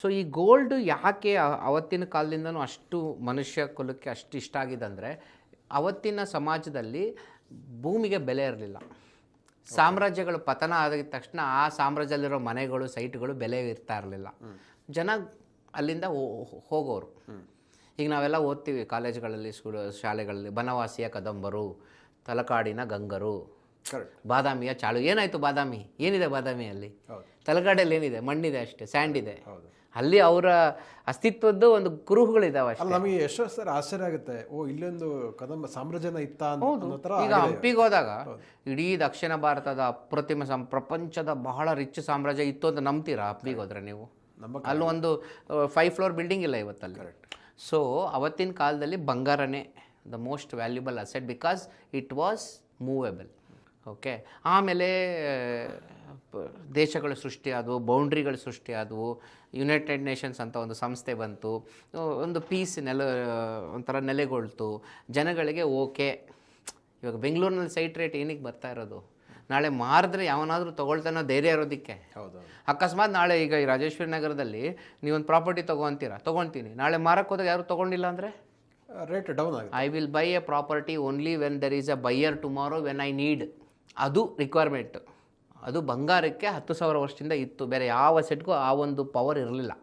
So ಈ gold ಯಾಕೆ ಅವತ್ತಿನ ಕಾಲದಿಂದನೂ ಅಷ್ಟು ಮನುಷ್ಯ ಕುಲಕ್ಕೆ ಅಷ್ಟು ಇಷ್ಟ ಆಗಿದೆ ಅಂದರೆ, ಅವತ್ತಿನ ಸಮಾಜದಲ್ಲಿ ಭೂಮಿಗೆ ಬೆಲೆ ಇರಲಿಲ್ಲ. ಸಾಮ್ರಾಜ್ಯಗಳು ಪತನ ಆದ ತಕ್ಷಣ ಆ ಸಾಮ್ರಾಜ್ಯದಲ್ಲಿರೋ ಮನೆಗಳು, ಸೈಟ್ಗಳು ಬೆಲೆ ಇರ್ತಾ ಇರಲಿಲ್ಲ. ಜನ ಅಲ್ಲಿಂದ ಹೋಗೋರು. ಈಗ ನಾವೆಲ್ಲ ಓದ್ತೀವಿ ಕಾಲೇಜ್ಗಳಲ್ಲಿ, ಶಾಲೆಗಳಲ್ಲಿ, ಬನವಾಸಿಯ ಕದಂಬರು, ತಲಕಾಡಿನ ಗಂಗರು, ಬಾದಾಮಿಯ ಚಾಳು. ಏನಾಯಿತು ಬಾದಾಮಿ? ಏನಿದೆ ಬಾದಾಮಿಯಲ್ಲಿ? ತಲಕಾಡಲ್ಲಿ ಏನಿದೆ? ಮಣ್ಣಿದೆ ಅಷ್ಟೇ, ಸ್ಯಾಂಡ್ ಇದೆ. ಅಲ್ಲಿ ಅವರ ಅಸ್ತಿತ್ವದ್ದು ಒಂದು ಕುರುಹುಗಳಿದಾವೆ ಅಷ್ಟೇ. ನಮಗೆ ಎಷ್ಟೋ ಸರ್ ಆಶ್ಚರ್ಯ ಆಗುತ್ತೆ, ಓ ಇಲ್ಲೊಂದು ಕದಂಬ ಸಾಮ್ರಾಜ್ಯನ ಇತ್ತ ಅಂತ. ಈಗ ಹಂಪಿಗೆ ಹೋದಾಗ ಇಡೀ ದಕ್ಷಿಣ ಭಾರತದ ಅಪ್ರತಿಮ ಪ್ರಪಂಚದ ಬಹಳ ರಿಚ್ ಸಾಮ್ರಾಜ್ಯ ಇತ್ತು ಅಂತ ನಂಬ್ತೀರಾ? ಹಂಪಿಗೆ ಹೋದ್ರೆ ನೀವು ಅಲ್ಲಿ ಒಂದು 5 ಫ್ಲೋರ್ ಬಿಲ್ಡಿಂಗ್ ಇಲ್ಲ ಇವತ್ತಲ್ಲಿ. ಸೊ ಅವತ್ತಿನ ಕಾಲದಲ್ಲಿ ಬಂಗಾರನೇ the most valuable asset, because it was movable. Okay, ಆಮೇಲೆ ದೇಶಗಳು ಸೃಷ್ಟಿಯಾದವು, ಬೌಂಡ್ರಿಗಳು ಸೃಷ್ಟಿಯಾದವು, ಯುನೈಟೆಡ್ ನೇಷನ್ಸ್ ಅಂತ ಒಂದು ಸಂಸ್ಥೆ ಬಂತು, ಒಂದು ಪೀಸ್ ಒಂಥರ ನೆಲೆಗೊಳ್ತು ಜನಗಳಿಗೆ. ಓಕೆ, ಇವಾಗ ಬೆಂಗಳೂರಿನಲ್ಲಿ ಸೈಟ್ ರೇಟ್ ಏನಕ್ಕೆ ಬರ್ತಾ ಇರೋದು? ನಾಳೆ ಮಾರಿದ್ರೆ ಯಾವನಾದರೂ ತೊಗೊಳ್ತಾನೋ ಧೈರ್ಯ ಇರೋದಕ್ಕೆ. ಅಕಸ್ಮಾತ್ ನಾಳೆ ಈಗ ಈ ರಾಜೇಶ್ವರಿ ನಗರದಲ್ಲಿ ನೀವೊಂದು ಪ್ರಾಪರ್ಟಿ ತೊಗೊಳ್ತೀನಿ, ನಾಳೆ ಮಾರಕ್ಕೆ ಹೋದಾಗ ಯಾರು ತೊಗೊಂಡಿಲ್ಲ ಅಂದರೆ ರೇಟ್ ಡೌನ್ ಆಗುತ್ತೆ. I will buy a property only when there is a buyer tomorrow when I need. ಅದು ರಿಕ್ವೈರ್ಮೆಂಟ್. ಅದು ಬಂಗಾರಕ್ಕೆ 10,000 ವರ್ಷದಿಂದ ಇತ್ತು, ಬೇರೆ ಯಾವ ಸೆಟ್ಗೂ ಆ ಒಂದು ಪವರ್ ಇರಲಿಲ್ಲ.